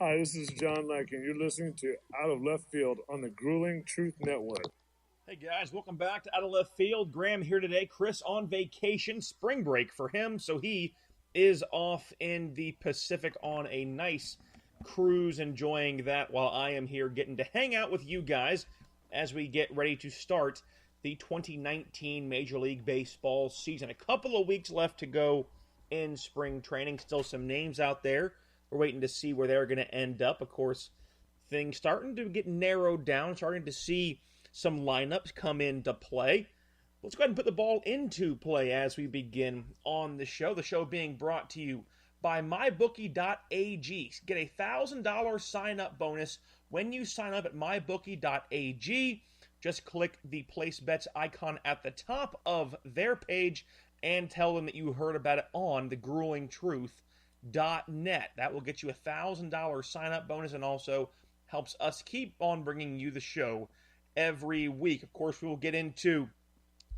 Hi, this is John Lack, and you're listening to Out of Left Field on the Grueling Truth Network. Hey guys, welcome back to Out of Left Field. Graham here today. Chris on vacation, spring break for him, so he is off in the Pacific on a nice cruise, enjoying that while I am here getting to hang out with you guys as we get ready to start the 2019 Major League Baseball season. A couple of weeks left to go in spring training. Still some names out there. We're waiting to see where they're going to end up. Of course, things starting to get narrowed down, starting to see some lineups come into play. Let's go ahead and put the ball into play as we begin on the show. The show being brought to you by mybookie.ag. Get a $1,000 sign-up bonus when you sign up at mybookie.ag. Just click the place bets icon at the top of their page and tell them that you heard about it on thegruelingtruth.net. That will get you a $1,000 sign-up bonus and also helps us keep on bringing you the show every week. Of course, we will get into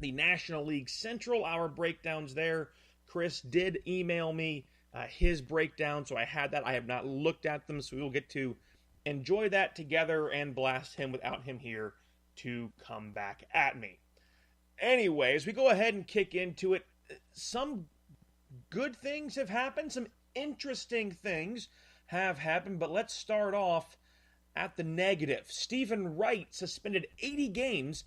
the National League Central, our breakdowns there. Chris did email me his breakdown, so I had that. I have not looked at them, so we will get to enjoy that together and blast him without him here to come back at me. Anyways, we go ahead and kick into it. Some good things have happened. Some interesting things have happened, but let's start off at the negative. Stephen Wright suspended 80 games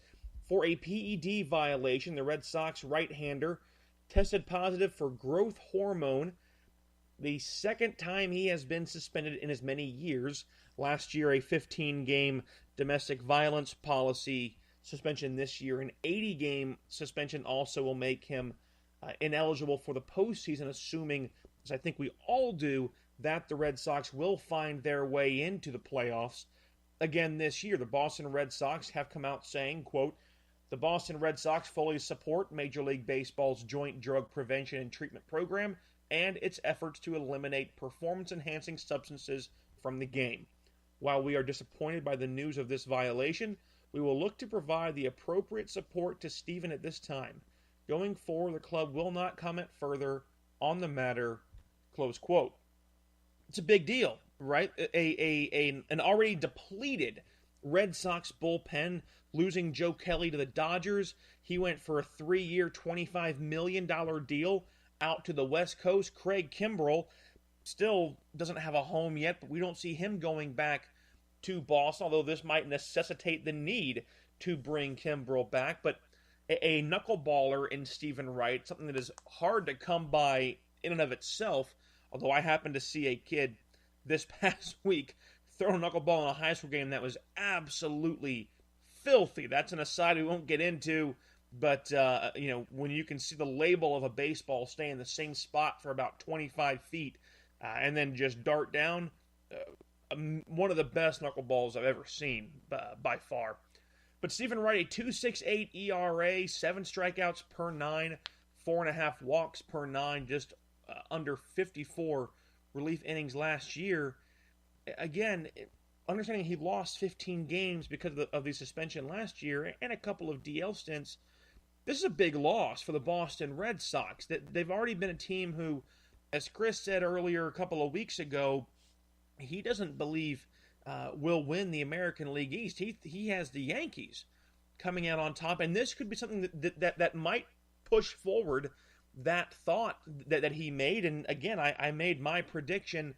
for a PED violation. The Red Sox right-hander tested positive for growth hormone, the second time he has been suspended in as many years. Last year, a 15-game domestic violence policy suspension. This year, an 80-game suspension also will make him ineligible for the postseason, assuming, as I think we all do, that the Red Sox will find their way into the playoffs again this year. The Boston Red Sox have come out saying, quote, "The Boston Red Sox fully support Major League Baseball's joint drug prevention and treatment program and its efforts to eliminate performance-enhancing substances from the game. While we are disappointed by the news of this violation, we will look to provide the appropriate support to Stephen at this time. Going forward, the club will not comment further on the matter," close quote. It's a big deal, right? An already depleted Red Sox bullpen losing Joe Kelly to the Dodgers. He went for a 3-year, $25 million deal out to the West Coast. Craig Kimbrell still doesn't have a home yet, but we don't see him going back to Boston, although this might necessitate the need to bring Kimbrell back. But a knuckleballer in Stephen Wright, something that is hard to come by in and of itself, although I happened to see a kid this past week throw a knuckleball in a high school game that was absolutely filthy. That's an aside we won't get into, but when you can see the label of a baseball stay in the same spot for about 25 feet and then just dart down, one of the best knuckleballs I've ever seen by far. But Stephen Wright, a 2.68 ERA, 7 strikeouts per 9, 4.5 walks per 9, just under 54 relief innings last year. Again, understanding he lost 15 games because of the suspension last year and a couple of DL stints, this is a big loss for the Boston Red Sox. They've already been a team who, as Chris said earlier a couple of weeks ago, he doesn't believe will win the American League East. He has the Yankees coming out on top, and this could be something that might push forward that thought that he made. And again, I made my prediction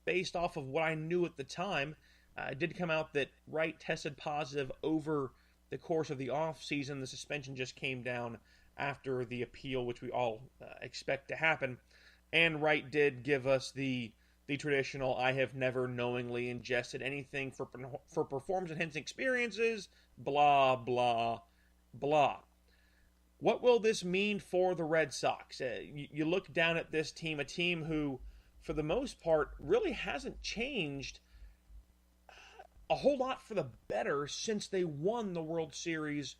based off of what I knew at the time. It did come out that Wright tested positive over the course of the offseason. The suspension just came down after the appeal, which we all expect to happen. And Wright did give us the traditional, "I have never knowingly ingested anything for performance-enhancing experiences, blah, blah, blah." What will this mean for the Red Sox? You look down at this team, a team who, for the most part, really hasn't changed a whole lot for the better since they won the World Series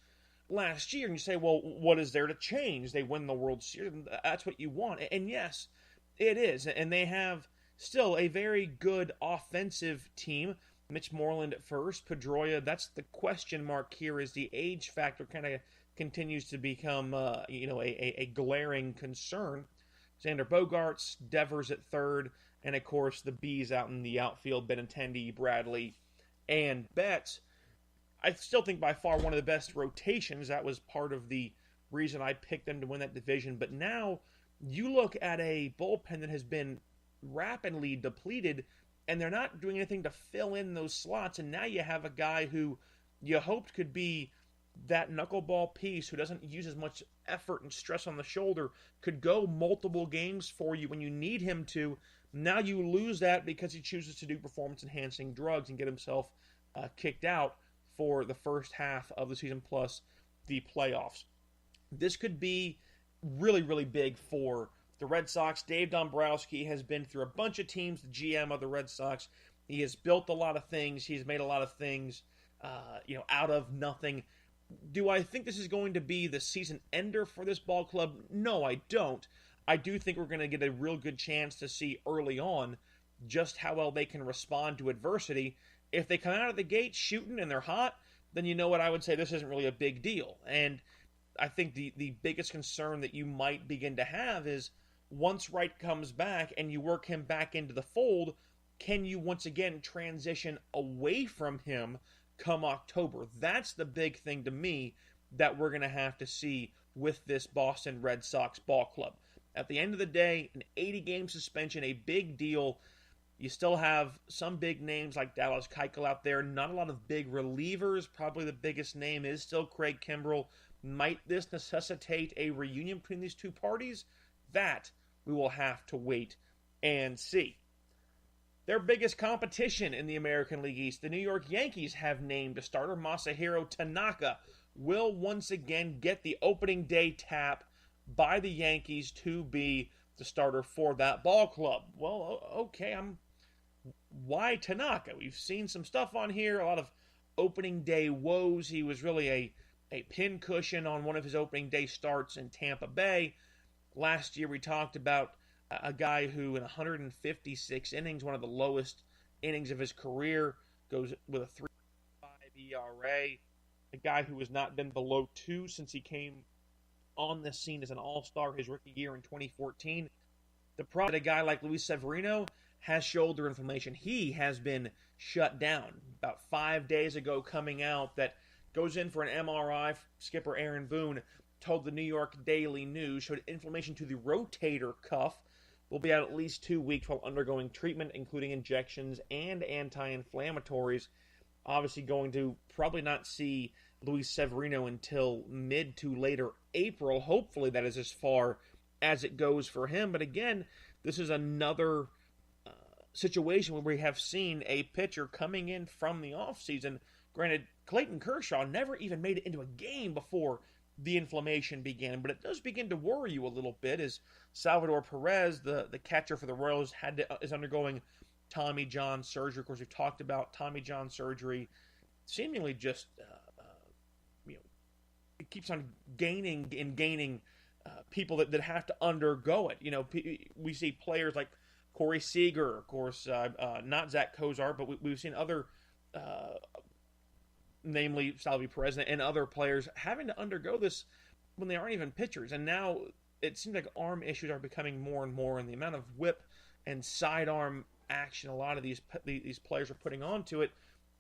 last year. And you say, well, what is there to change? They win the World Series. That's what you want. And yes, it is. And they have still a very good offensive team. Mitch Moreland at first, Pedroia, that's the question mark here, is the age factor kind of continues to become a glaring concern. Xander Bogaerts, Devers at third, and of course the B's out in the outfield, Benintendi, Bradley, and Betts. I still think by far one of the best rotations. That was part of the reason I picked them to win that division. But now you look at a bullpen that has been rapidly depleted, and they're not doing anything to fill in those slots. And now you have a guy who you hoped could be that knuckleball piece who doesn't use as much effort and stress on the shoulder, could go multiple games for you when you need him to. Now you lose that because he chooses to do performance-enhancing drugs and get himself kicked out for the first half of the season plus the playoffs. This could be really, really big for the Red Sox. Dave Dombrowski has been through a bunch of teams, the GM of the Red Sox. He has built a lot of things. He's made a lot of things, out of nothing. Do I think this is going to be the season ender for this ball club? No, I don't. I do think we're going to get a real good chance to see early on just how well they can respond to adversity. If they come out of the gate shooting and they're hot, then you know what, I would say this isn't really a big deal. And I think the biggest concern that you might begin to have is once Wright comes back and you work him back into the fold, can you once again transition away from him come October? That's the big thing to me that we're going to have to see with this Boston Red Sox ball club. At the end of the day, an 80-game suspension, a big deal. You still have some big names like Dallas Keuchel out there. Not a lot of big relievers. Probably the biggest name is still Craig Kimbrell. Might this necessitate a reunion between these two parties? That we will have to wait and see. Their biggest competition in the American League East, the New York Yankees, have named a starter. Masahiro Tanaka will once again get the opening day tap by the Yankees to be the starter for that ball club. Well, okay, why Tanaka? We've seen some stuff on here, a lot of opening day woes. He was really a pincushion on one of his opening day starts in Tampa Bay. Last year we talked about a guy who in 156 innings, one of the lowest innings of his career, goes with a 3.5 ERA. A guy who has not been below 2 since he came on the scene as an all-star his rookie year in 2014. The problem that a guy like Luis Severino has shoulder inflammation. He has been shut down. About 5 days ago coming out that goes in for an MRI. Skipper Aaron Boone told the New York Daily News showed inflammation to the rotator cuff. Will be out at least 2 weeks while undergoing treatment, including injections and anti-inflammatories. Obviously going to probably not see Luis Severino until mid to later April. Hopefully that is as far as it goes for him. But again, this is another situation where we have seen a pitcher coming in from the offseason. Granted, Clayton Kershaw never even made it into a game before the inflammation began, but it does begin to worry you a little bit as Salvador Perez, the catcher for the Royals, is undergoing Tommy John surgery. Of course, we've talked about Tommy John surgery seemingly just it keeps on gaining people that have to undergo it. We see players like Corey Seager, of course, not Zach Kozar, but we've seen other namely Salvi Perez and other players having to undergo this when they aren't even pitchers. And now it seems like arm issues are becoming more and more, and the amount of whip and sidearm action a lot of these players are putting onto it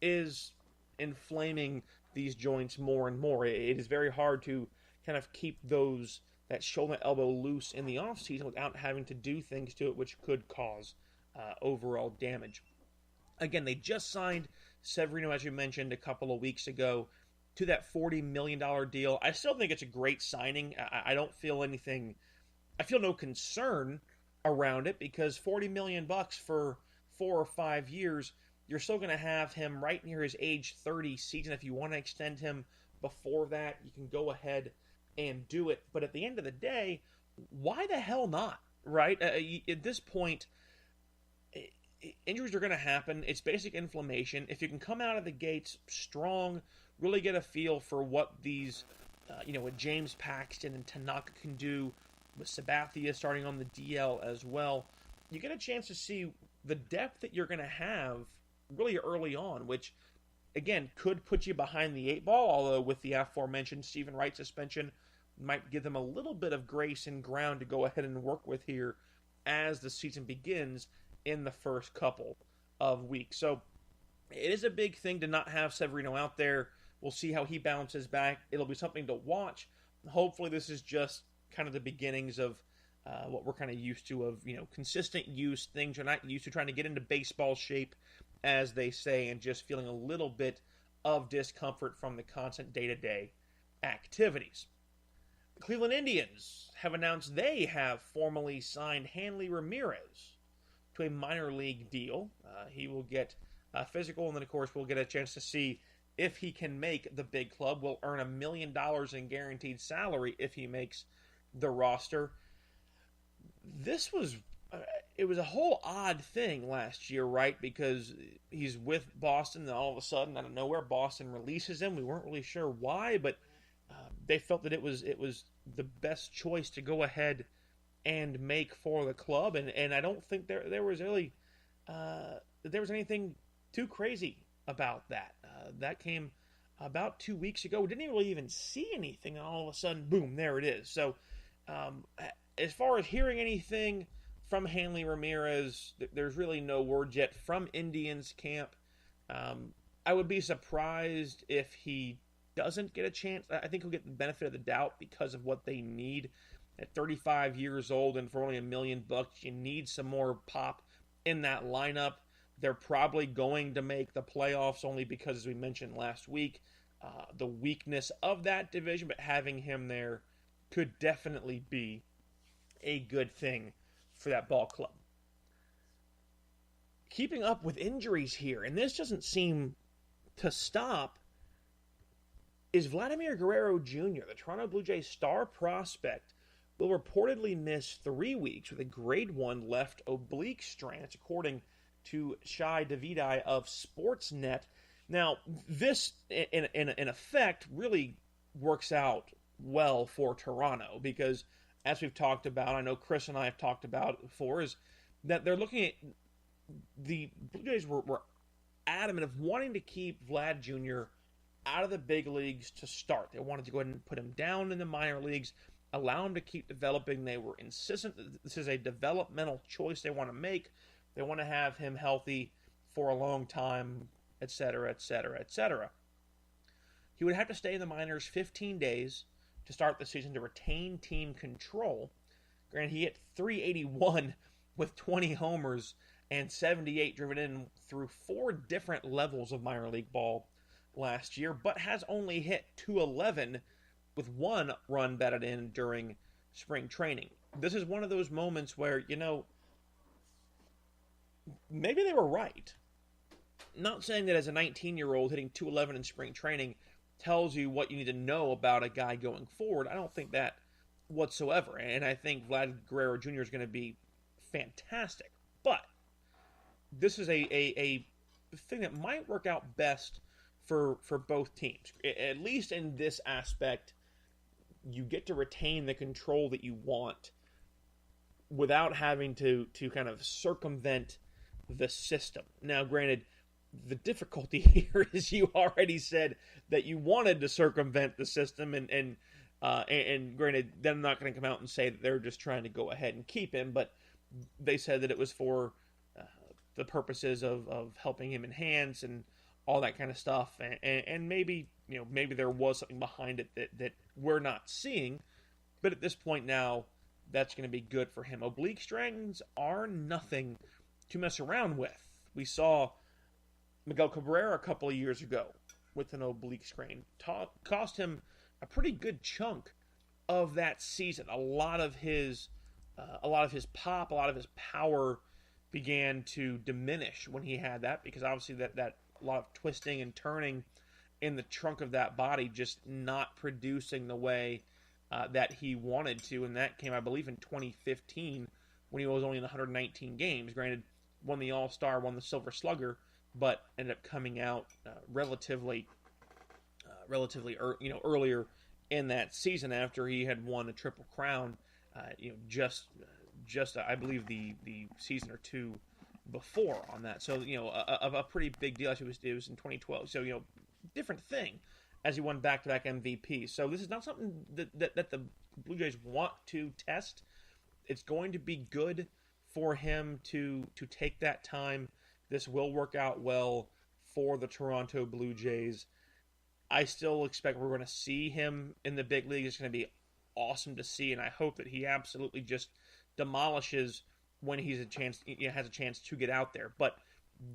is inflaming these joints more and more. It is very hard to kind of keep that shoulder elbow loose in the offseason without having to do things to it, which could cause overall damage. Again, they just signed Severino, as you mentioned, a couple of weeks ago to that $40 million deal. I still think it's a great signing. I don't feel anything. I feel no concern around it because $40 million for 4 or 5 years, you're still going to have him right near his age 30 season. If you want to extend him before that, you can go ahead and do it. But at the end of the day, why the hell not, right? At this point, injuries are going to happen. It's basic inflammation. If you can come out of the gates strong, really get a feel for what these, what James Paxton and Tanaka can do, with Sabathia starting on the DL as well, you get a chance to see the depth that you're going to have really early on, which, again, could put you behind the 8 ball, although with the aforementioned Stephen Wright suspension, might give them a little bit of grace and ground to go ahead and work with here as the season begins in the first couple of weeks. So it is a big thing to not have Severino out there. We'll see how he bounces back. It'll be something to watch. Hopefully this is just kind of the beginnings of what we're kind of used to of, consistent use, things you're not used to, trying to get into baseball shape, as they say, and just feeling a little bit of discomfort from the constant day-to-day activities. The Cleveland Indians have announced they have formally signed Hanley Ramirez to a minor league deal. He will get physical, and then, of course, we'll get a chance to see if he can make the big club. Will earn $1 million in guaranteed salary if he makes the roster. This was it was a whole odd thing last year, right? Because he's with Boston, and all of a sudden, out of nowhere, Boston releases him. We weren't really sure why, but they felt that it was the best choice to go ahead and make for the club, and I don't think there was really there was anything too crazy about that. That came about 2 weeks ago. We didn't really even see anything, and all of a sudden, boom, there it is. So, as far as hearing anything from Hanley Ramirez, there's really no word yet from Indians camp. I would be surprised if he doesn't get a chance. I think he'll get the benefit of the doubt because of what they need. At 35 years old and for only $1 million, you need some more pop in that lineup. They're probably going to make the playoffs only because, as we mentioned last week, the weakness of that division, but having him there could definitely be a good thing for that ball club. Keeping up with injuries here, and this doesn't seem to stop, is Vladimir Guerrero Jr., the Toronto Blue Jays star prospect, will reportedly miss 3 weeks with a grade 1 left oblique strain. That's according to Shai Davidi of Sportsnet. Now, this, in effect, really works out well for Toronto because, as we've talked about, I know Chris and I have talked about it before, is that they're looking at the Blue Jays were adamant of wanting to keep Vlad Jr. out of the big leagues to start. They wanted to go ahead and put him down in the minor leagues, allow him to keep developing. They were insistent that this is a developmental choice they want to make. They want to have him healthy for a long time, etc., etc., etc. He would have to stay in the minors 15 days to start the season to retain team control. Granted, he hit .381 with 20 homers and 78 driven in through 4 different levels of minor league ball last year, but has only hit .211 with 1 run batted in during spring training. This is one of those moments where, maybe they were right. Not saying that as a 19-year-old hitting .211 in spring training tells you what you need to know about a guy going forward. I don't think that whatsoever. And I think Vlad Guerrero Jr. is going to be fantastic. But this is a thing that might work out best for both teams. At least in this aspect, you get to retain the control that you want without having to kind of circumvent the system. Now, granted, the difficulty here is you already said that you wanted to circumvent the system, and granted, they're not going to come out and say that they're just trying to go ahead and keep him, but they said that it was for the purposes of helping him enhance and all that kind of stuff, and maybe there was something behind it that we're not seeing, but at this point now, that's going to be good for him. Oblique strains are nothing to mess around with. We saw Miguel Cabrera a couple of years ago with an oblique strain. Cost him a pretty good chunk of that season. A lot of his pop, a lot of his power began to diminish when he had that, because obviously that a lot of twisting and turning in the trunk of that body just not producing the way that he wanted to, and that came, I believe, in 2015 when he was only in 119 games. Granted, won the All-Star, won the Silver Slugger, but ended up coming out relatively earlier in that season after he had won a Triple Crown. Just I believe the season or two before on that. So a pretty big deal. Actually, it was in 2012. So different thing as he won back-to-back MVP. So this is not something that the Blue Jays want to test. It's going to be good for him to take that time. This will work out well for the Toronto Blue Jays. I still expect we're going to see him in the big league. It's going to be awesome to see, and I hope that he absolutely just demolishes when he has a chance to get out there. But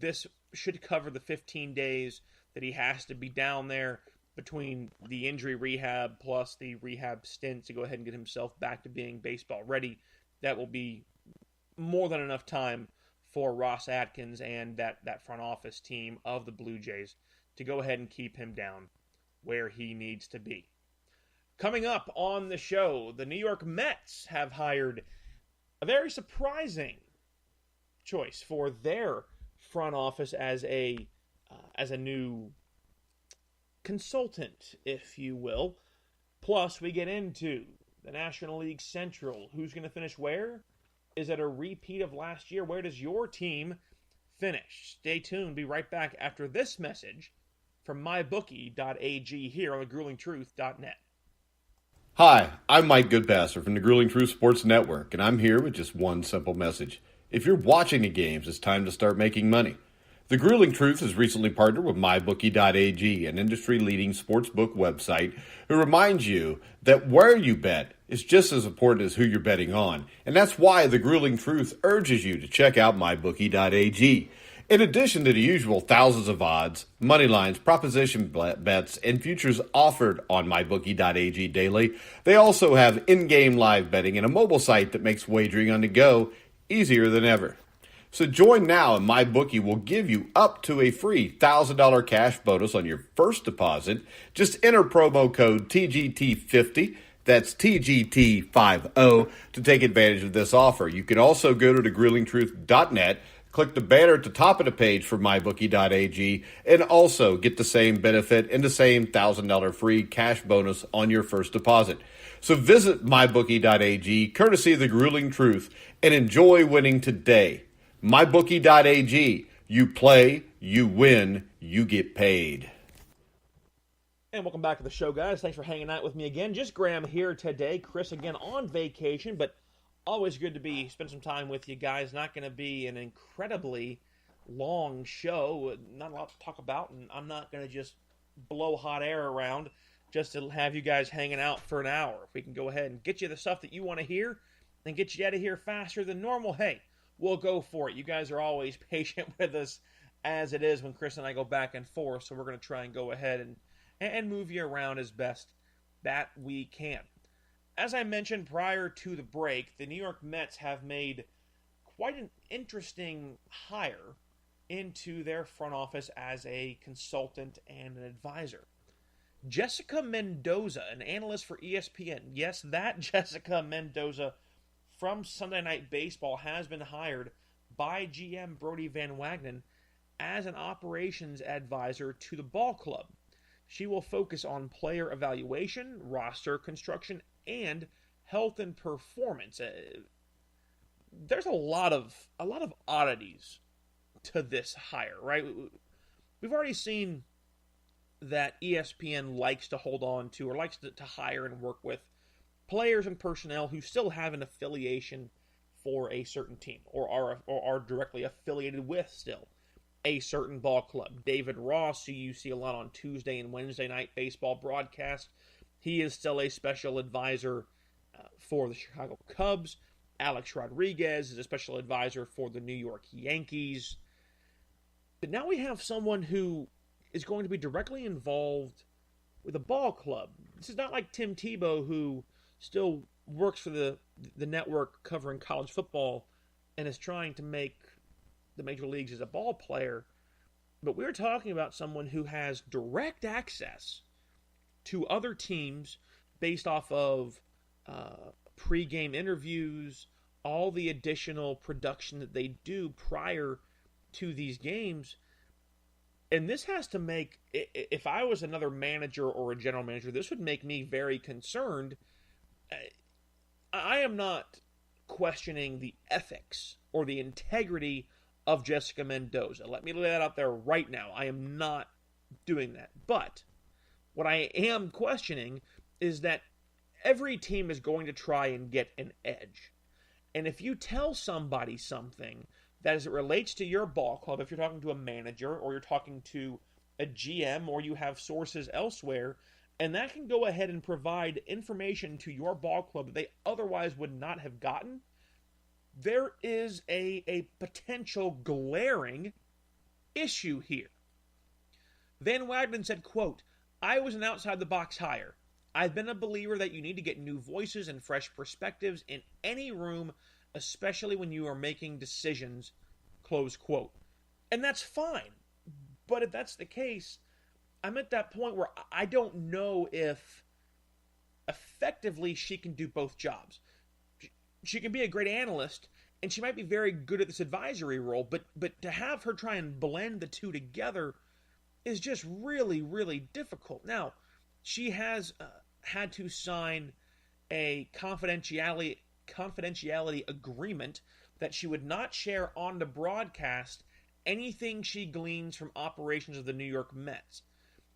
this should cover the 15 days that he has to be down there between the injury rehab plus the rehab stint to go ahead and get himself back to being baseball ready. That will be more than enough time for Ross Atkins and that front office team of the Blue Jays to go ahead and keep him down where he needs to be. Coming up on the show, the New York Mets have hired a very surprising choice for their front office as a new consultant, if you will. Plus, we get into the National League Central. Who's going to finish where? Is it a repeat of last year? Where does your team finish? Stay tuned. Be right back after this message from mybookie.ag here on thegruelingtruth.net. Hi, I'm Mike Goodpasser from the Grueling Truth Sports Network, and I'm here with just one simple message. If you're watching the games, it's time to start making money. The Grueling Truth has recently partnered with mybookie.ag, an industry-leading sportsbook website, who reminds you that where you bet is just as important as who you're betting on, and that's why the Grueling Truth urges you to check out mybookie.ag. In addition to the usual thousands of odds, money lines, proposition bets, and futures offered on mybookie.ag daily, they also have in-game live betting and a mobile site that makes wagering on the go easier than ever. So join now and MyBookie will give you up to a free $1,000 cash bonus on your first deposit. Just enter promo code TGT50, that's TGT50, to take advantage of this offer. You can also go to thegruelingtruth.net, click the banner at the top of the page for mybookie.ag, and also get the same benefit and the same $1,000 free cash bonus on your first deposit. So visit mybookie.ag, courtesy of the Grueling Truth, and enjoy winning today. mybookie.ag. You play, you win, you get paid. And welcome back to the show, guys. Thanks for hanging out with me again. Just Graham here today. Chris again on vacation, but always good to spend some time with you guys. Not going to be an incredibly long show. Not a lot to talk about, and I'm not going to just blow hot air around just to have you guys hanging out for an hour. If we can go ahead and get you the stuff that you want to hear and get you out of here faster than normal, hey, we'll go for it. You guys are always patient with us as it is when Chris and I go back and forth, so we're going to try and go ahead and move you around as best that we can. As I mentioned prior to the break, the New York Mets have made quite an interesting hire into their front office as a consultant and an advisor. Jessica Mendoza, an analyst for ESPN. Yes, that Jessica Mendoza from Sunday Night Baseball has been hired by GM Brodie Van Wagenen as an operations advisor to the ball club. She will focus on player evaluation, roster construction, and health and performance. There's a lot of oddities to this hire, right? We've already seen that ESPN likes to hold on to or likes to hire and work with players and personnel who still have an affiliation for a certain team or are directly affiliated with still a certain ball club. David Ross, who you see a lot on Tuesday and Wednesday night baseball broadcast, he is still a special advisor for the Chicago Cubs. Alex Rodriguez is a special advisor for the New York Yankees. But now we have someone who is going to be directly involved with a ball club. This is not like Tim Tebow, who still works for the network covering college football and is trying to make the major leagues as a ball player. But we're talking about someone who has direct access to other teams based off of pre-game interviews, all the additional production that they do prior to these games. And this has to make, if I was another manager or a general manager, this would make me very concerned. I am not questioning the ethics or the integrity of Jessica Mendoza. Let me lay that out there right now. I am not doing that. But what I am questioning is that every team is going to try and get an edge. And if you tell somebody something that as it relates to your ball club, if you're talking to a manager or you're talking to a GM or you have sources elsewhere, and that can go ahead and provide information to your ball club that they otherwise would not have gotten, there is a potential glaring issue here. Van Wagenen said, quote, "I was an outside-the-box hire. I've been a believer that you need to get new voices and fresh perspectives in any room, especially when you are making decisions," close quote. And that's fine. But if that's the case, I'm at that point where I don't know if effectively she can do both jobs. She can be a great analyst, and she might be very good at this advisory role, but to have her try and blend the two together is just really, really difficult. Now, she has had to sign a confidentiality agreement that she would not share on the broadcast anything she gleans from operations of the New York Mets.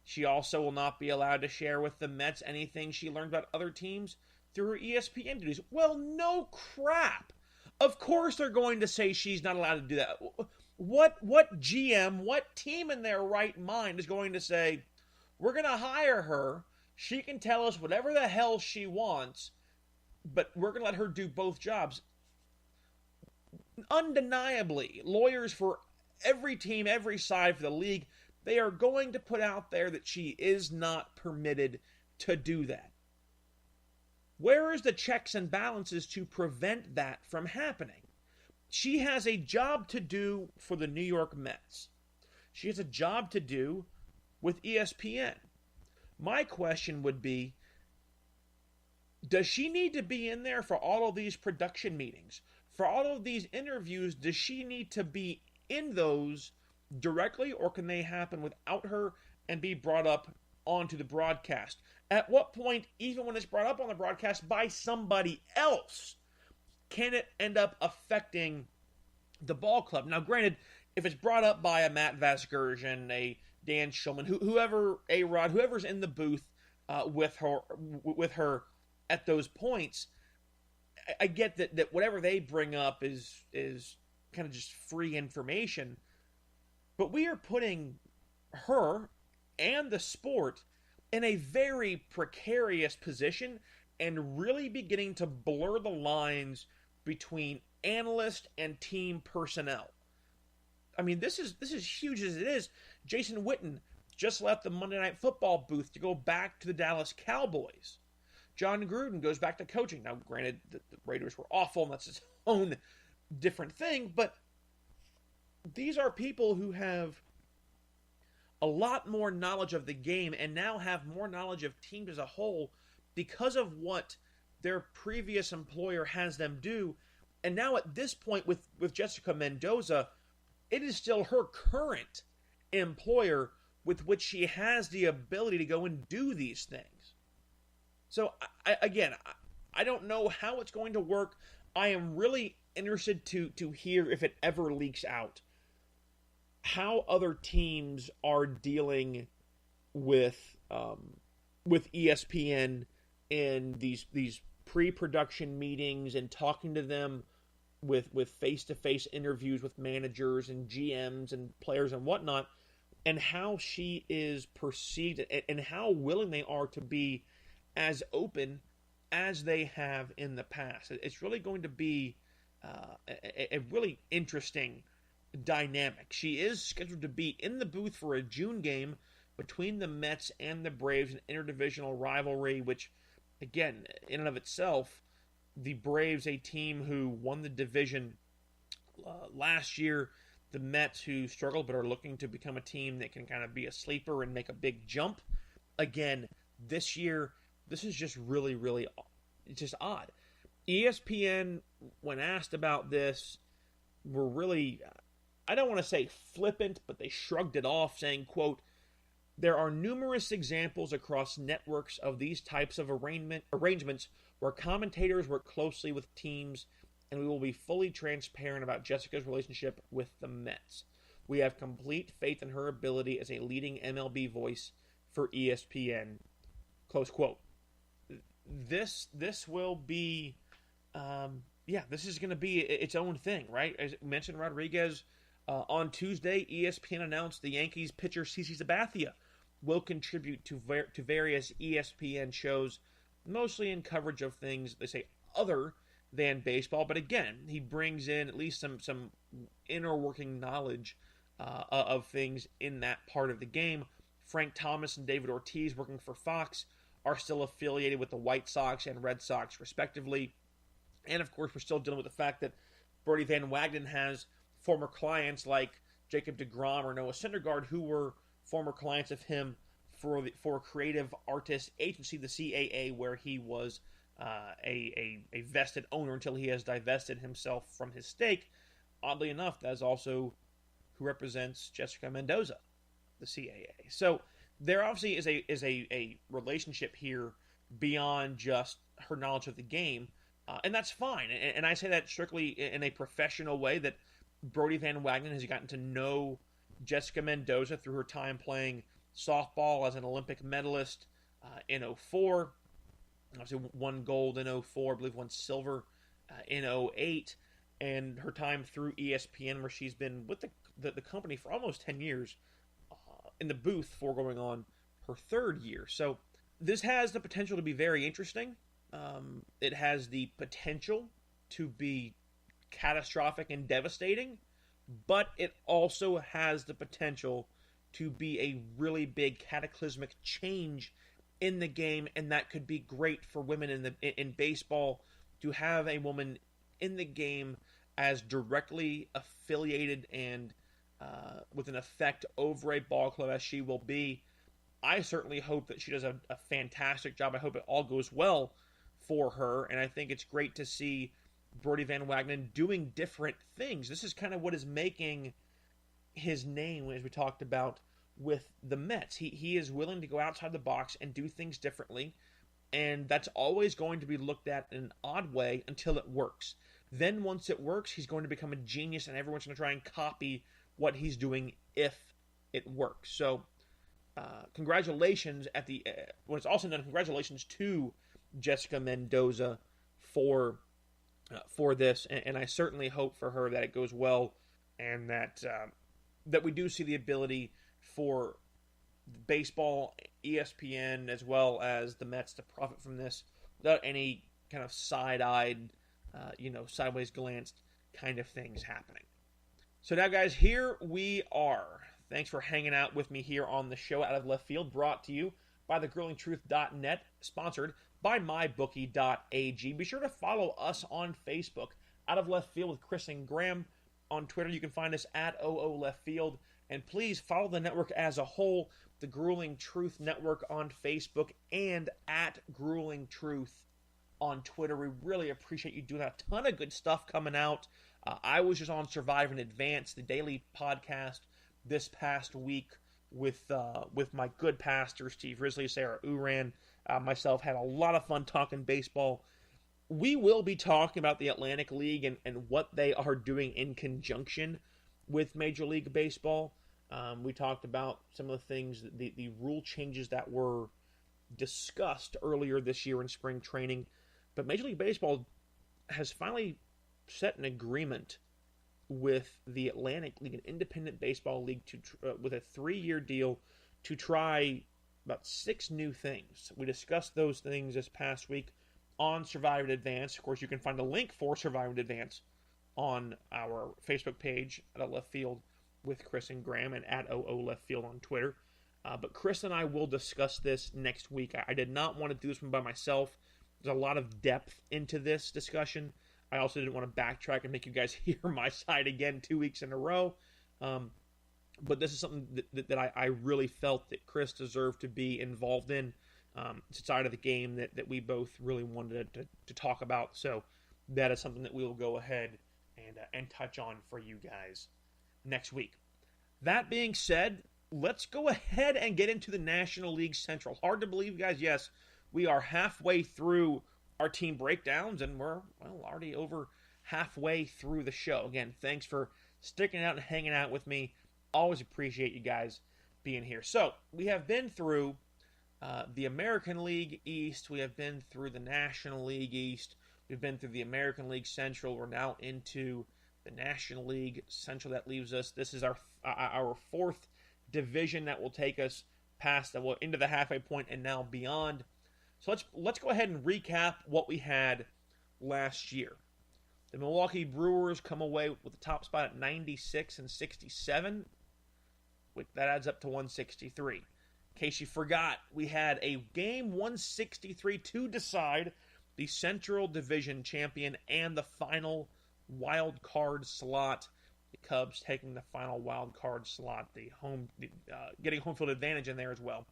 She also will not be allowed to share with the Mets anything she learned about other teams through her ESPN duties. Well, no crap. Of course they're going to say she's not allowed to do that. What GM, what team in their right mind is going to say, we're going to hire her, she can tell us whatever the hell she wants, but we're going to let her do both jobs? Undeniably, lawyers for every team, every side for the league, they are going to put out there that she is not permitted to do that. Where is the checks and balances to prevent that from happening? She has a job to do for the New York Mets. She has a job to do with ESPN. My question would be, does she need to be in there for all of these production meetings? For all of these interviews, does she need to be in those directly, or can they happen without her and be brought up onto the broadcast? At what point, even when it's brought up on the broadcast by somebody else, can it end up affecting the ball club? Now, granted, if it's brought up by a Matt Vasgersian, a Dan Schulman, whoever, A-Rod, whoever's in the booth with her at those points, I get that whatever they bring up is kind of just free information. But we are putting her and the sport in a very precarious position and really beginning to blur the lines between analyst and team personnel. I mean, this is huge as it is. Jason Witten just left the Monday Night Football booth to go back to the Dallas Cowboys. John Gruden goes back to coaching. Now, granted, the Raiders were awful, and that's its own different thing, but these are people who have a lot more knowledge of the game and now have more knowledge of teams as a whole because of what their previous employer has them do. And now at this point with Jessica Mendoza, it is still her current employer with which she has the ability to go and do these things. So, I don't know how it's going to work. I am really interested to hear if it ever leaks out how other teams are dealing with ESPN in these pre-production meetings and talking to them with face-to-face interviews with managers and GMs and players and whatnot, and how she is perceived and how willing they are to be as open as they have in the past. It's really going to be a really interesting dynamic. She is scheduled to be in the booth for a June game between the Mets and the Braves, an interdivisional rivalry, which, again, in and of itself, the Braves, a team who won the division last year, the Mets, who struggled but are looking to become a team that can kind of be a sleeper and make a big jump. Again, this year, this is just really, really, it's just odd. ESPN, when asked about this, were really, I don't want to say flippant, but they shrugged it off, saying, quote, "There are numerous examples across networks of these types of arrangements where commentators work closely with teams, and we will be fully transparent about Jessica's relationship with the Mets. We have complete faith in her ability as a leading MLB voice for ESPN," close quote. This will be yeah, this is going to be its own thing, right? As mentioned, Rodriguez, on Tuesday, ESPN announced the Yankees pitcher CC Sabathia will contribute to various ESPN shows, mostly in coverage of things, they say, other than baseball. But again, he brings in at least some inner working knowledge of things in that part of the game. Frank Thomas and David Ortiz, working for Fox, are still affiliated with the White Sox and Red Sox, respectively. And of course, we're still dealing with the fact that Brodie Van Wagenen has former clients like Jacob deGrom or Noah Syndergaard, who were former clients of him for Creative Artists Agency, the CAA, where he was a vested owner until he has divested himself from his stake. Oddly enough, that is also who represents Jessica Mendoza, the CAA. So there obviously is a relationship here beyond just her knowledge of the game, and that's fine. And I say that strictly in a professional way, that Brodie Van Wagenen has gotten to know Jessica Mendoza through her time playing softball as an Olympic medalist in 2004. Obviously won gold in 2004, I believe won silver in 2008, and her time through ESPN, where she's been with the company for almost 10 years in the booth for going on her third year. So this has the potential to be very interesting. It has the potential to be catastrophic and devastating, but it also has the potential to be a really big cataclysmic change in the game, and that could be great for women in baseball, to have a woman in the game as directly affiliated and with an effect over a ball club as she will be. I certainly hope that she does a fantastic job. I hope it all goes well for her, and I think it's great to see Brodie Van Wagenen doing different things. This is kind of what is making his name, as we talked about with the Mets. He is willing to go outside the box and do things differently, and that's always going to be looked at in an odd way until it works. Then once it works, he's going to become a genius, and everyone's going to try and copy what he's doing if it works. So congratulations when it's all said and done, congratulations to Jessica Mendoza for this, and I certainly hope for her that it goes well, and that we do see the ability for baseball, ESPN, as well as the Mets to profit from this without any kind of side-eyed, sideways glanced kind of things happening. So now, guys, here we are. Thanks for hanging out with me here on the show Out of Left Field, brought to you by thegruelingtruth.net, sponsored by mybookie.ag. Be sure to follow us on Facebook, Out of Left Field with Chris and Graham. On Twitter, you can find us at OOLeftField. And please follow the network as a whole, the Grueling Truth Network on Facebook, and at Grueling Truth on Twitter. We really appreciate you doing that. A ton of good stuff coming out. I was just on Survive in Advance, the daily podcast, this past week with my good pastor, Steve Risley, Sarah Uran. Myself had a lot of fun talking baseball. We will be talking about the Atlantic League and what they are doing in conjunction with Major League Baseball. We talked about some of the things, the rule changes that were discussed earlier this year in spring training. But Major League Baseball has finally set an agreement with the Atlantic League, an independent baseball league, with a 3-year deal to try about 6 new things. We discussed those things this past week on Survive in Advance. Of course, you can find a link for Survive in Advance on our Facebook page at Left Field with Chris and Graham, and at OOLeftField on Twitter. But Chris and I will discuss this next week. I did not want to do this one by myself. There's a lot of depth into this discussion. I also didn't want to backtrack and make you guys hear my side again 2 weeks in a row. But this is something that I really felt that Chris deserved to be involved in. It's a side of the game that we both really wanted to talk about. So that is something that we will go ahead and touch on for you guys next week. That being said, let's go ahead and get into the National League Central. Hard to believe, guys. Yes, we are halfway through our team breakdowns, and we're already over halfway through the show. Again, thanks for sticking out and hanging out with me. Always appreciate you guys being here. So we have been through the American League East. We have been through the National League East. We've been through the American League Central. We're now into the National League Central. That leaves us. This is our fourth division that will take us past into the halfway point and now beyond. So let's go ahead and recap what we had last year. The Milwaukee Brewers come away with the top spot at 96 and 67. That adds up to 163. In case you forgot, we had a game 163 to decide the Central Division champion and the final wild card slot. The Cubs taking the final wild card slot, getting home field advantage in there as well.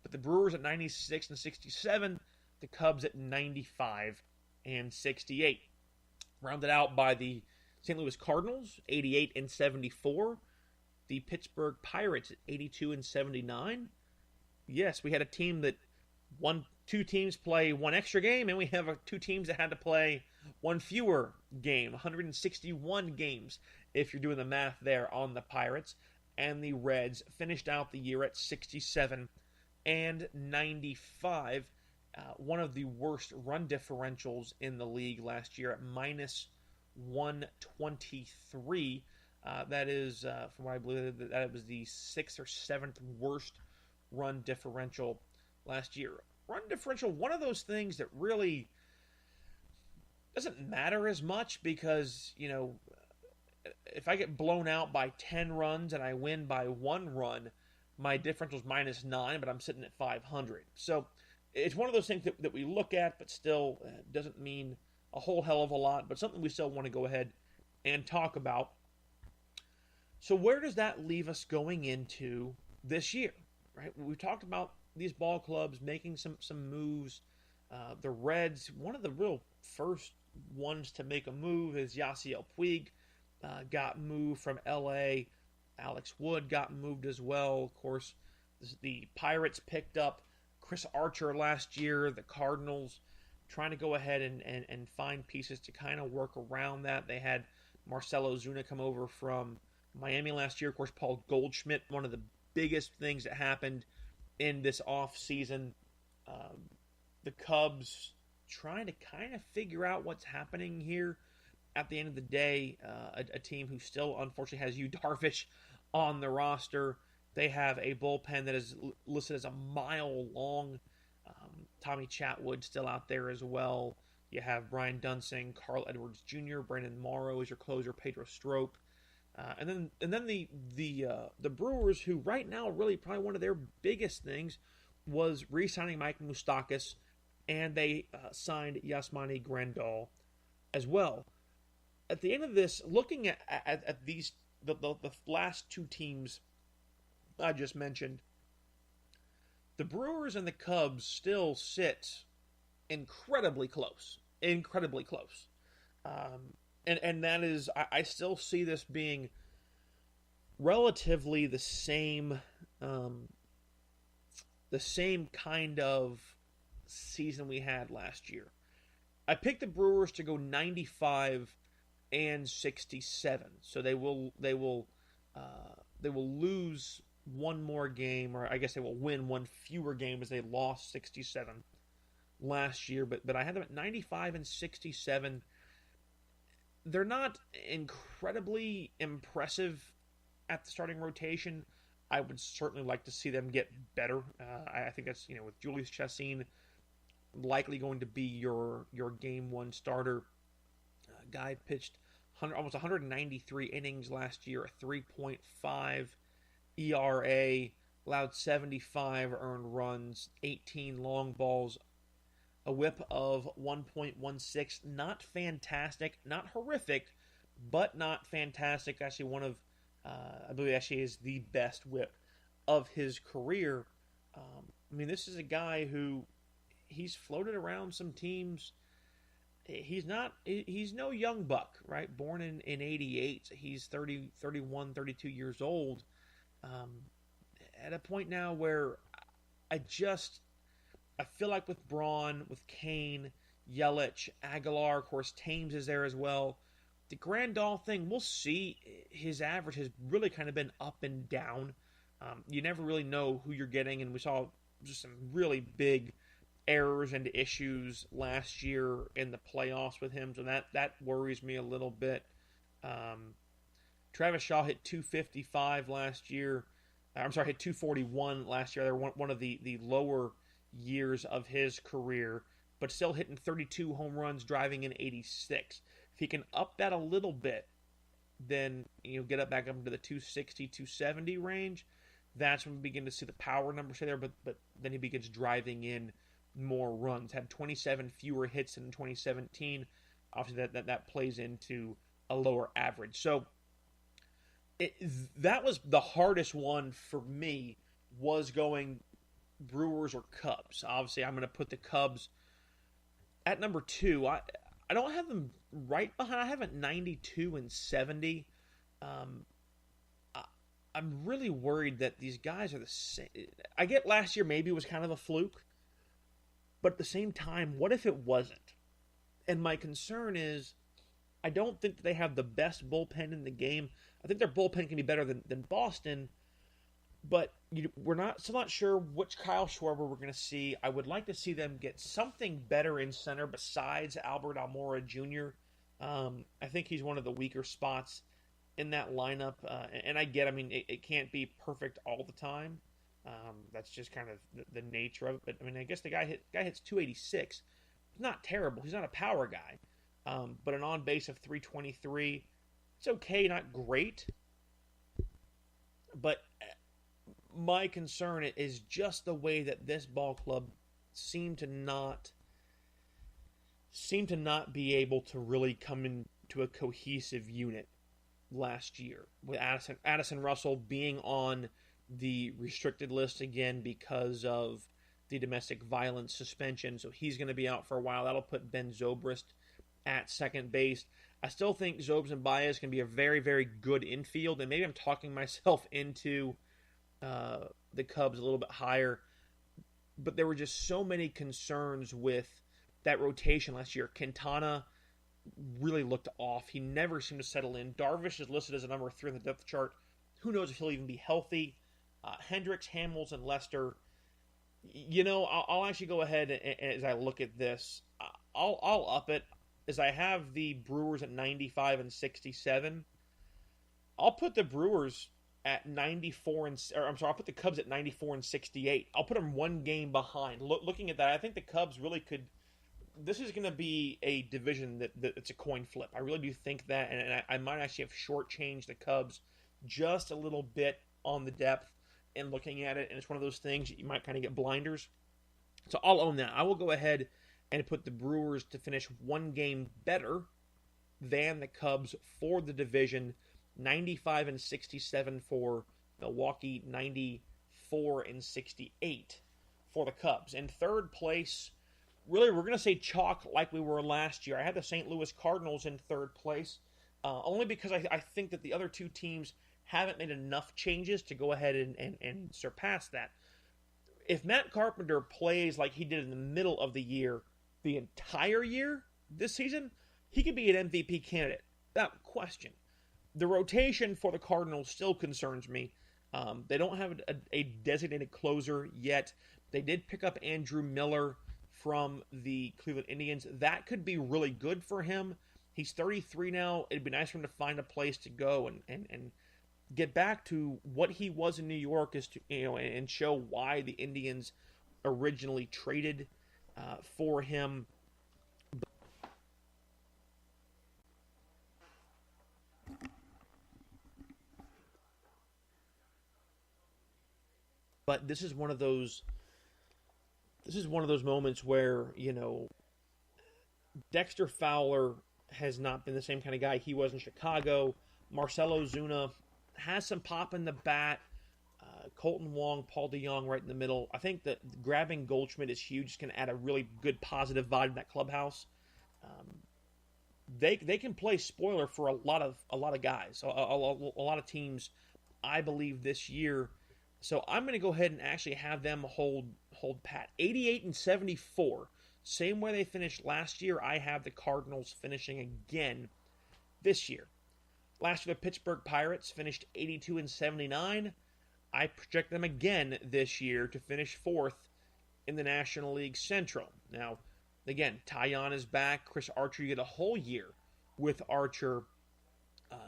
But the Brewers at 96 and 67, the Cubs at 95 and 68. Rounded out by the St. Louis Cardinals, 88 and 74. The Pittsburgh Pirates at 82 and 79. Yes, we had a team that two teams play one extra game, and we have two teams that had to play one fewer game, 161 games, if you're doing the math there on the Pirates. And the Reds finished out the year at 67 and 95. One of the worst run differentials in the league last year at minus 123. That is, from what I believe, that it was the 6th or 7th worst run differential last year. Run differential, one of those things that really doesn't matter as much because, if I get blown out by 10 runs and I win by 1 run, my differential is minus 9, but I'm sitting at 500. So it's one of those things that we look at, but still doesn't mean a whole hell of a lot, but something we still want to go ahead and talk about. So where does that leave us going into this year? Right? We've talked about these ball clubs making some moves. The Reds, one of the real first ones to make a move is Yasiel Puig. Got moved from L.A. Alex Wood got moved as well. Of course, the Pirates picked up Chris Archer last year. The Cardinals trying to go ahead and find pieces to kind of work around that. They had Marcelo Zuna come over from Miami last year. Of course, Paul Goldschmidt, one of the biggest things that happened in this offseason. The Cubs trying to kind of figure out what's happening here. At the end of the day, a team who still unfortunately has Yu Darvish on the roster. They have a bullpen that is listed as a mile long. Tommy Chatwood still out there as well. You have Brian Dunsing, Carl Edwards Jr., Brandon Morrow is your closer, Pedro Strop. And then the Brewers, who right now really probably one of their biggest things was re-signing Mike Moustakas, and they signed Yasmani Grandal as well. At the end of this, looking at these the last two teams I just mentioned, the Brewers and the Cubs still sit incredibly close. And that is, I still see this being relatively the same kind of season we had last year. I picked the Brewers to go 95 and 67, so they will lose one more game, or I guess they will win one fewer game as they lost 67 last year. But I had them at 95 and 67. They're not incredibly impressive at the starting rotation. I would certainly like to see them get better. I think that's, with Julius Chassin likely going to be your game one starter. Guy pitched almost 193 innings last year, a 3.5 ERA, allowed 75 earned runs, 18 long balls, a whip of 1.16. Not fantastic, not horrific, but not fantastic. Actually, one of, I believe actually is the best whip of his career. This is a guy who he's floated around some teams. He's no young buck, right? Born in 88. He's 31, 32 years old. At a point now where I feel like with Braun, with Kane, Yelich, Aguilar, of course, Thames is there as well. The Grandal thing, we'll see. His average has really kind of been up and down. You never really know who you're getting, and we saw just some really big errors and issues last year in the playoffs with him, so that worries me a little bit. Travis Shaw hit 255 last year. Hit 241 last year. They're one of the lower years of his career, but still hitting 32 home runs, driving in 86. If he can up that a little bit, then get up back up into the 260, 270 range. That's when we begin to see the power numbers stay there, but then he begins driving in more runs. Had 27 fewer hits than in 2017. Obviously, that plays into a lower average. So that was the hardest one for me, was going Brewers or Cubs. Obviously, I'm going to put the Cubs at number 2. I don't have them right behind. I have it 92 and 70. I'm really worried that these guys are the same. I get last year maybe it was kind of a fluke, but at the same time, what if it wasn't? And my concern is, I don't think that they have the best bullpen in the game. I think their bullpen can be better than Boston, but we're still not sure which Kyle Schwarber we're going to see. I would like to see them get something better in center besides Albert Almora Jr. I think he's one of the weaker spots in that lineup, and it can't be perfect all the time. That's just kind of the nature of it. But I guess the guy hits 286. He's not terrible. He's not a power guy, but an on base of 323. It's okay, not great. But my concern is just the way that this ball club seemed to not be able to really come into a cohesive unit last year, with Addison Russell being on the restricted list again because of the domestic violence suspension, so he's going to be out for a while. That'll put Ben Zobrist at second base. I still think Zobes and Baez can be a very, very good infield, and maybe I'm talking myself into the Cubs a little bit higher, but there were just so many concerns with that rotation last year. Quintana really looked off. He never seemed to settle in. Darvish is listed as a number 3 on the depth chart. Who knows if he'll even be healthy? Hendricks, Hamels, and Lester. I'll actually go ahead and as I look at this, I'll up it. As I have the Brewers at 95 and 67, I'll put the Brewers at 94 I'll put the Cubs at 94 and 68. I'll put them one game behind. Looking at that, I think the Cubs really could. This is going to be a division that it's a coin flip. I really do think that, and I might actually have shortchanged the Cubs just a little bit on the depth and looking at it, and it's one of those things you might kind of get blinders. So I'll own that. I will go ahead and put the Brewers to finish one game better than the Cubs for the division. 95 and 67 for Milwaukee, 94 and 68 for the Cubs. In third place, really, we're going to say chalk like we were last year. I had the St. Louis Cardinals in third place, only because I think that the other two teams haven't made enough changes to go ahead and surpass that. If Matt Carpenter plays like he did in the middle of the year, the entire year this season, he could be an MVP candidate, without question. The rotation for the Cardinals still concerns me. They don't have a designated closer yet. They did pick up Andrew Miller from the Cleveland Indians. That could be really good for him. He's 33 now. It'd be nice for him to find a place to go and get back to what he was in New York, and show why the Indians originally traded for him. But this is one of those moments where, Dexter Fowler has not been the same kind of guy he was in Chicago. Marcell Ozuna has some pop in the bat. Colton Wong, Paul DeJong right in the middle. I think that grabbing Goldschmidt is huge. It's going to add a really good positive vibe to that clubhouse. They can play spoiler for a lot of guys, a lot of teams, I believe, this year. So I'm going to go ahead and actually have them hold pat. 88 and 74. Same way they finished last year, I have the Cardinals finishing again this year. Last year, the Pittsburgh Pirates finished 82 and 79. I project them again this year to finish fourth in the National League Central. Now, again, Taillon is back. Chris Archer, you get a whole year with Archer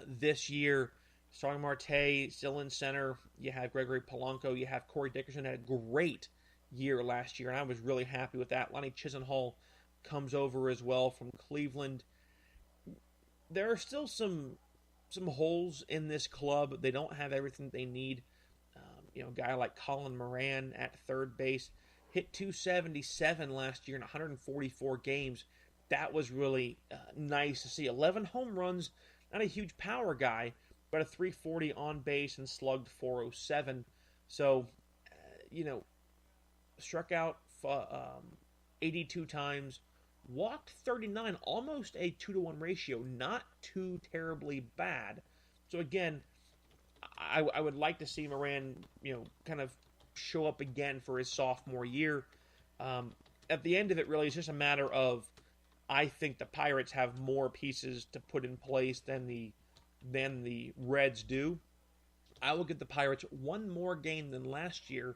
this year. Starling Marte still in center. You have Gregory Polanco. You have Corey Dickerson. Had a great year last year, and I was really happy with that. Lonnie Chisenhall comes over as well from Cleveland. There are still some holes in this club. They don't have everything they need. A guy like Colin Moran at third base hit 277 last year in 144 games. That was really nice to see. 11 home runs, not a huge power guy, but a 340 on base and slugged 407. So, struck out 82 times, walked 39, almost a 2-to-1 ratio, not too terribly bad. So again, I would like to see Moran, kind of show up again for his sophomore year. At the end of it, really, it's just a matter of, I think the Pirates have more pieces to put in place than the Reds do. I will give the Pirates one more game than last year,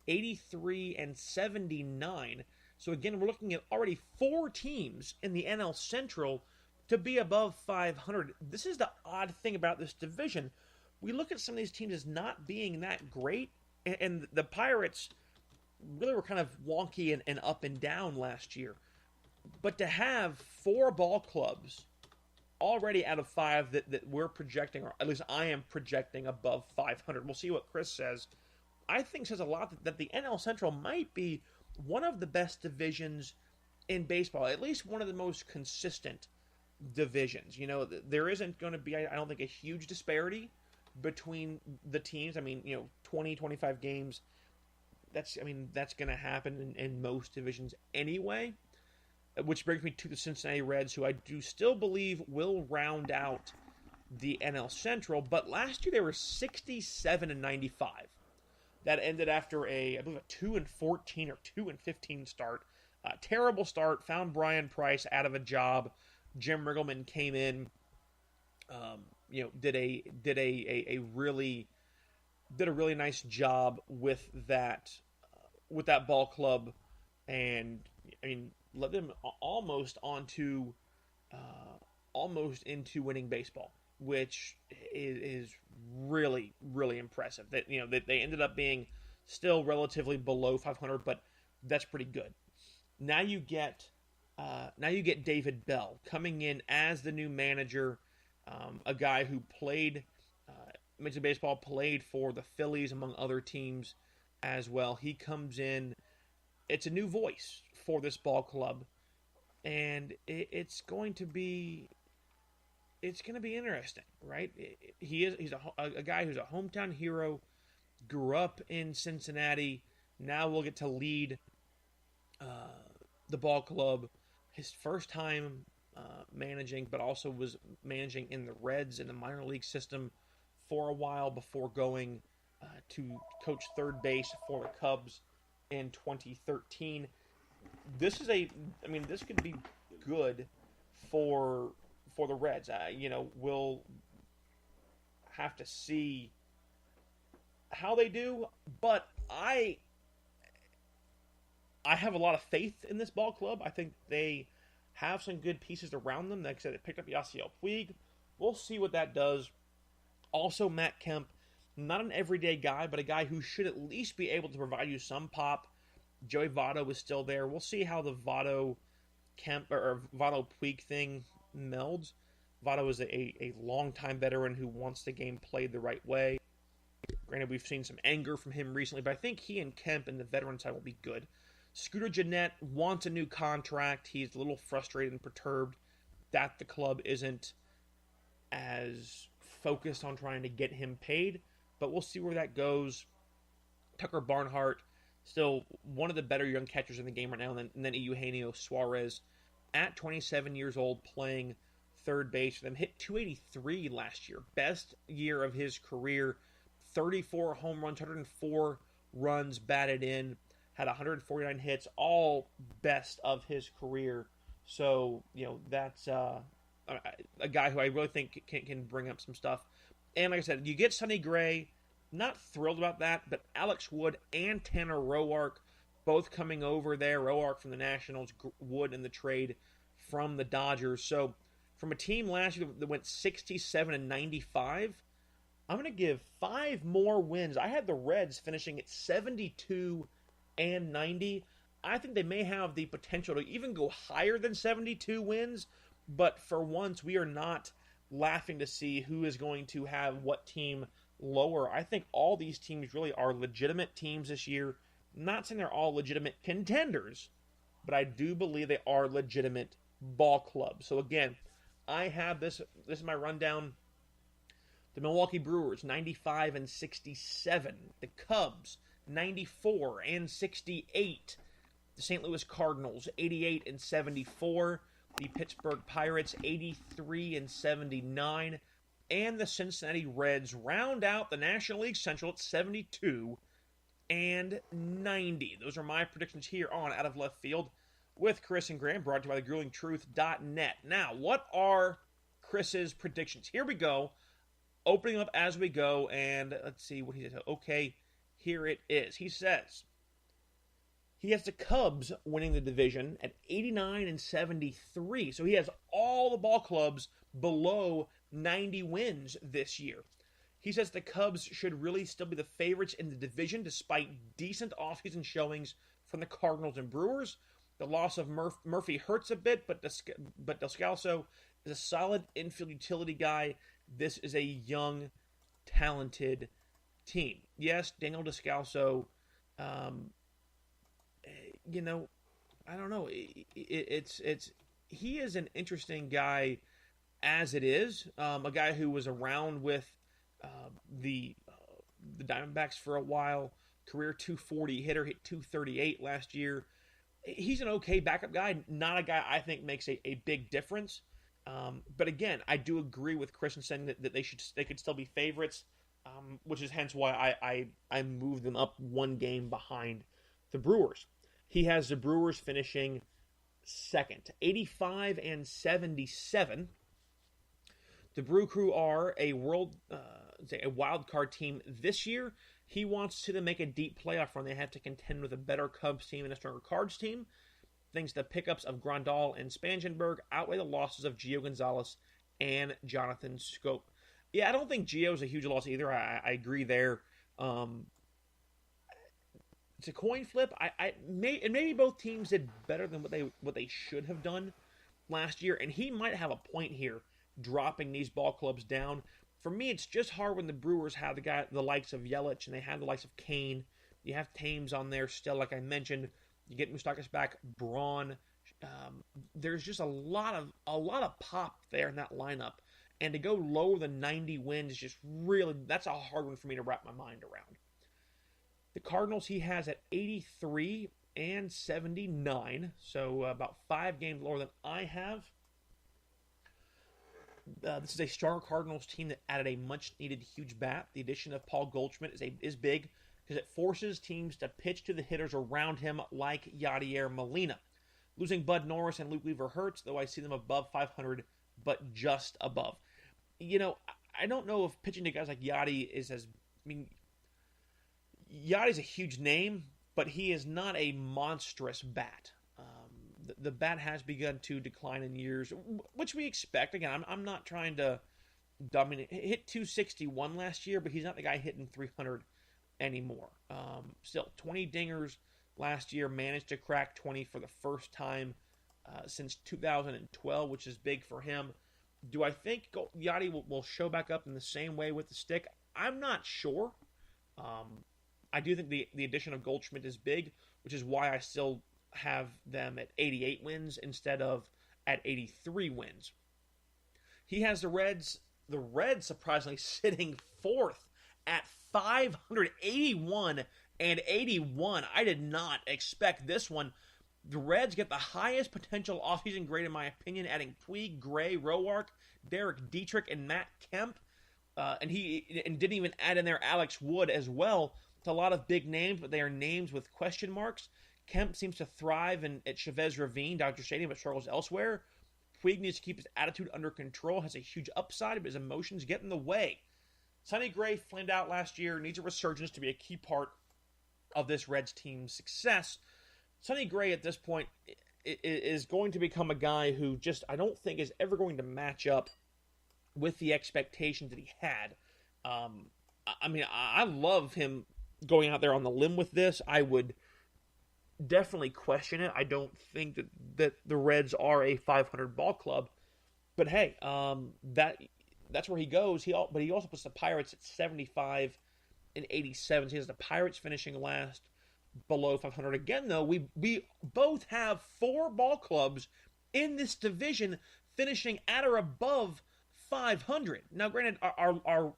83-79. So again, we're looking at already 4 teams in the NL Central to be above 500. This is the odd thing about this division. We look at some of these teams as not being that great, and the Pirates really were kind of wonky and up and down last year. But to have 4 ball clubs already out of 5 that we're projecting, or at least I am projecting above 500. We'll see what Chris says. I think says a lot that the NL Central might be one of the best divisions in baseball, at least one of the most consistent divisions. There isn't going to be, I don't think, a huge disparity between the teams. 20, 25 games, that's going to happen in most divisions anyway. Which brings me to the Cincinnati Reds, who I do still believe will round out the NL Central. But last year they were 67-95. That ended after I believe a 2-14 or 2-15 start. Terrible start. Found Brian Price out of a job. Jim Riggleman came in. Did a really nice job with that ball club, and led them almost into winning baseball, which is really, really impressive. That they ended up being still relatively below 500, but that's pretty good. Now you get David Bell coming in as the new manager, a guy who played Major League Baseball, played for the Phillies among other teams as well. He comes in. It's a new voice for this ball club, and it's going to be interesting, right? He's a guy who's a hometown hero, grew up in Cincinnati. Now will get to lead the ball club. His first time managing, but also was managing in the Reds in the minor league system for a while before going to coach third base for the Cubs in 2013. This could be good for the Reds. We'll have to see how they do, but I have a lot of faith in this ball club. I think they have some good pieces around them. Like I said, they picked up Yasiel Puig. We'll see what that does. Also, Matt Kemp, not an everyday guy, but a guy who should at least be able to provide you some pop. Joey Votto is still there. We'll see how the Votto-Kemp or Votto-Puig thing melds. Votto is a long-time veteran who wants the game played the right way. Granted, we've seen some anger from him recently, but I think he and Kemp and the veteran side will be good. Scooter Gennett wants a new contract. He's a little frustrated and perturbed that the club isn't as focused on trying to get him paid, but we'll see where that goes. Tucker Barnhart, still one of the better young catchers in the game right now, and then Eugenio Suarez, at 27 years old, playing third base for them. Hit 283 last year. Best year of his career. 34 home runs, 104 runs batted in. Had 149 hits, all best of his career. So, that's a guy who I really think can bring up some stuff. And like I said, you get Sonny Gray. Not thrilled about that, but Alex Wood and Tanner Roark, both coming over there. Roark from the Nationals, Wood in the trade from the Dodgers. So from a team last year that went 67-95, I'm going to give 5 more wins. I had the Reds finishing at 72-90. I think they may have the potential to even go higher than 72 wins, but for once, we are not laughing to see who is going to have what team lower. I think all these teams really are legitimate teams this year. Not saying they're all legitimate contenders, but I do believe they are legitimate ball clubs. So again, I have this is my rundown. The Milwaukee Brewers, 95-67. The Cubs, 94-68. The St. Louis Cardinals, 88-74. The Pittsburgh Pirates, 83-79. And the Cincinnati Reds round out the National League Central at 72-90. Those are my predictions here on Out of Left Field with Chris and Graham, brought to you by thegruelingtruth.net. Now, what are Chris's predictions? Here we go. Opening up as we go, and let's see what he says. Okay, here it is. He says he has the Cubs winning the division at 89-73. So he has all the ball clubs below 90 wins this year. He says the Cubs should really still be the favorites in the division despite decent offseason showings from the Cardinals and Brewers. The loss of Murphy hurts a bit, but Descalso is a solid infield utility guy. This is a young, talented team. Yes, Daniel Descalso, I don't know. He is an interesting guy as it is. A guy who was around with the Diamondbacks for a while. Career 240 hitter, hit 238 last year. He's an okay backup guy. Not a guy I think makes a big difference. But again, I do agree with Chris in saying that they could still be favorites, which is hence why I moved them up one game behind the Brewers. He has the Brewers finishing second, 85-77. The Brew Crew are a wild card team this year. He wants to make a deep playoff run. They have to contend with a better Cubs team and a stronger Cards team. Thanks to the pickups of Grandal and Spangenberg outweigh the losses of Gio Gonzalez and Jonathan Scope. Yeah, I don't think Gio's a huge loss either. I agree there. It's a coin flip. Maybe both teams did better than what they should have done last year, and he might have a point here, dropping these ball clubs down. For me, it's just hard when the Brewers have the likes of Yelich and they have the likes of Kane. You have Thames on there still, like I mentioned. You get Moustakas back, Braun. There's just a lot of pop there in that lineup. And to go lower than 90 wins is just really, that's a hard one for me to wrap my mind around. The Cardinals he has at 83-79, so about 5 games lower than I have. This is a stronger Cardinals team that added a much-needed huge bat. The addition of Paul Goldschmidt is big because it forces teams to pitch to the hitters around him like Yadier Molina. Losing Bud Norris and Luke Weaver hurts, though I see them above 500, but just above. I don't know if pitching to guys like Yadi is as... Yadi's a huge name, but he is not a monstrous bat. The bat has begun to decline in years, which we expect. Again, I'm not trying to dominate. Hit 261 last year, but he's not the guy hitting 300 anymore. Still, 20 dingers last year, managed to crack 20 for the first time since 2012, which is big for him. Do I think Yadi will show back up in the same way with the stick? I'm not sure. I do think the addition of Goldschmidt is big, which is why I still have them at 88 wins instead of at 83 wins. He has the Reds surprisingly sitting fourth at 581-81. I did not expect this one. The Reds get the highest potential offseason grade in my opinion, adding Puig, Gray, Roark, Derek Dietrich, and Matt Kemp. And didn't even add in there Alex Wood as well. It's a lot of big names, but they are names with question marks. Kemp seems to thrive at Chavez Ravine, Dodger Stadium, but struggles elsewhere. Puig needs to keep his attitude under control, has a huge upside, but his emotions get in the way. Sonny Gray flamed out last year, needs a resurgence to be a key part of this Reds team's success. Sonny Gray at this point is going to become a guy who just I don't think is ever going to match up with the expectations that he had. I mean, I love him going out there on the limb with this. I would definitely question it. I don't think that the Reds are a 500 ball club. But hey, that's where he goes. But he also puts the Pirates at 75 and 87. So he has the Pirates finishing last, below 500. Again, though, we both have 4 ball clubs in this division finishing at or above 500. Now, granted, our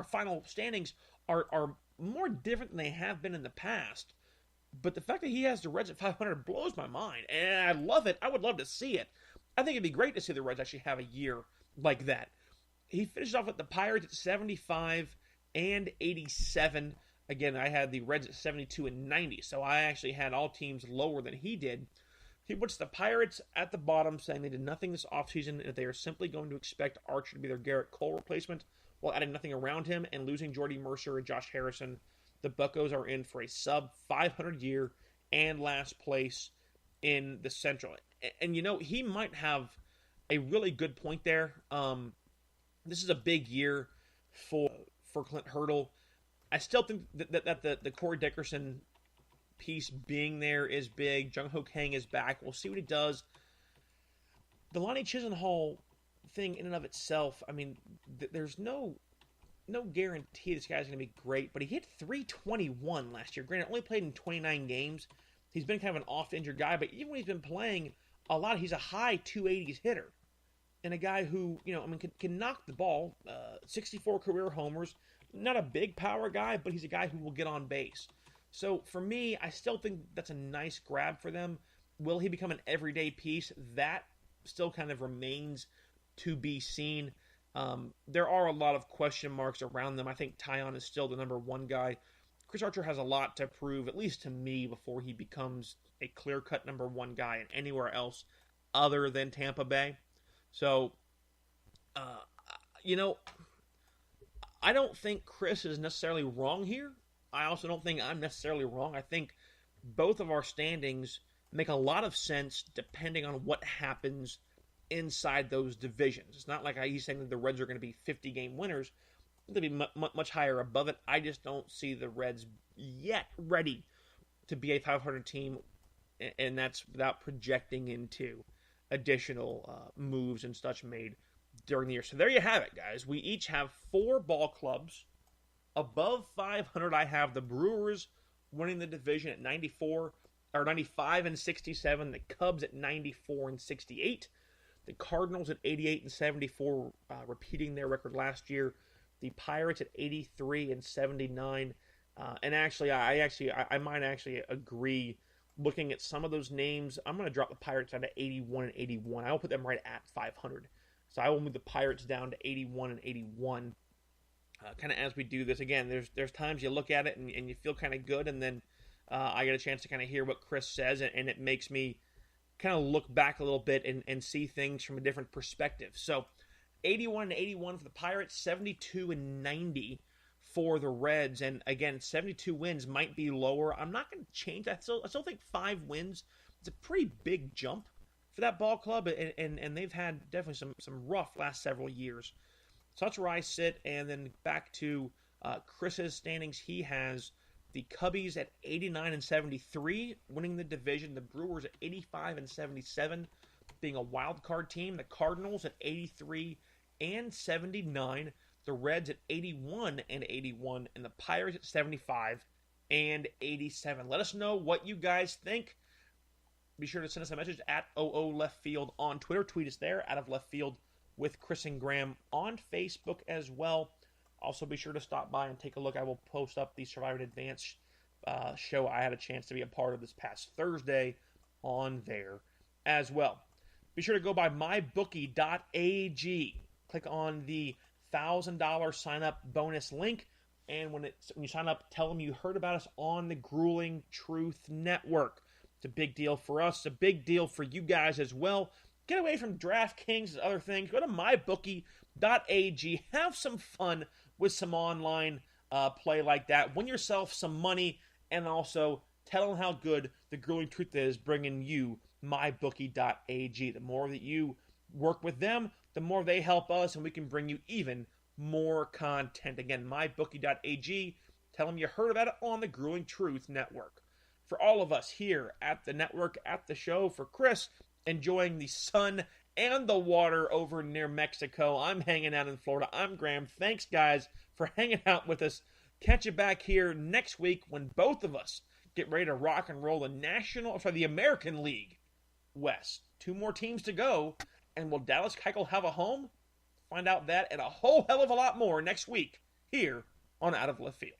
final standings are more different than they have been in the past. But the fact that he has the Reds at 500 blows my mind, and I love it. I would love to see it. I think it'd be great to see the Reds actually have a year like that. He finishes off with the Pirates at 75 and 87. Again, I had the Reds at 72 and 90, so I actually had all teams lower than he did. He puts the Pirates at the bottom, saying they did nothing this offseason and that they are simply going to expect Archer to be their Garrett Cole replacement while adding nothing around him and losing Jordy Mercer and Josh Harrison. The Buccos are in for a sub-500 year and last place in the Central. And you know, he might have a really good point there. This is a big year for Clint Hurdle. I still think that the Corey Dickerson piece being there is big. Jung Ho Kang is back. We'll see what he does. The Lonnie Chisenhall thing in and of itself, I mean, there's no guarantee this guy's going to be great, but he hit .321 last year. Granted, only played in 29 games. He's been kind of an oft-injured guy, but even when he's been playing a lot, he's a high 280s hitter. And a guy who, you know, I mean, can knock the ball, 64 career homers. Not a big power guy, but he's a guy who will get on base. So for me, I still think that's a nice grab for them. Will he become an everyday piece? That still kind of remains to be seen. There are a lot of question marks around them. I think Taillon is still the number 1 guy. Chris Archer has a lot to prove, at least to me, before he becomes a clear-cut number 1 guy in anywhere else other than Tampa Bay. So, you know, I don't think Chris is necessarily wrong here. I also don't think I'm necessarily wrong. I think both of our standings make a lot of sense depending on what happens inside those divisions. It's not like he's saying that the Reds are going to be 50-game winners. They'll be much higher above it. I just don't see the Reds yet ready to be a 500 team, and that's without projecting into additional moves and such made during the year. So there you have it, guys. We each have 4 ball clubs above 500. I have the Brewers winning the division at 95 and 67. The Cubs at 94 and 68. The Cardinals at 88 and 74, repeating their record last year. The Pirates at 83 and 79. And actually, I might actually agree. Looking at some of those names, I'm going to drop the Pirates down to 81 and 81. I will put them right at 500. So I will move the Pirates down to 81 and 81. Kind of as we do this. Again, there's times you look at it and you feel kind of good, and then I get a chance to kind of hear what Chris says, and it makes me kind of look back a little bit and see things from a different perspective. So 81 and 81 for the Pirates, 72 and 90 for the Reds. And again, 72 wins might be lower. I'm not going to change that. I still think 5 wins is a pretty big jump for that ball club, and they've had definitely some rough last several years. So that's where I sit. And then back to Chris's standings. He has the Cubbies at 89 and 73, winning the division. The Brewers at 85 and 77, being a wild card team. The Cardinals at 83 and 79. The Reds at 81 and 81. And the Pirates at 75 and 87. Let us know what you guys think. Be sure to send us a message at OO Left Field on Twitter. Tweet us there, Out of Left Field with Chris and Graham on Facebook as well. Also, be sure to stop by and take a look. I will post up the Survivor in Advance show I had a chance to be a part of this past Thursday on there as well. Be sure to go by mybookie.ag. Click on the $1,000 sign-up bonus link. And when you sign up, tell them you heard about us on the Grueling Truth Network. It's a big deal for us. It's a big deal for you guys as well. Get away from DraftKings and other things. Go to mybookie.ag. Have some fun with some online play like that. Win yourself some money, and also tell them how good the Grueling Truth is bringing you mybookie.ag. The more that you work with them, the more they help us, and we can bring you even more content. Again, mybookie.ag. Tell them you heard about it on the Grueling Truth Network. For all of us here at the network, at the show, for Chris, enjoying the sun and the water over near Mexico, I'm hanging out in Florida. I'm Graham. Thanks, guys, for hanging out with us. Catch you back here next week when both of us get ready to rock and roll the American League West. 2 more teams to go, and will Dallas Keuchel have a home? Find out that and a whole hell of a lot more next week here on Out of Left Field.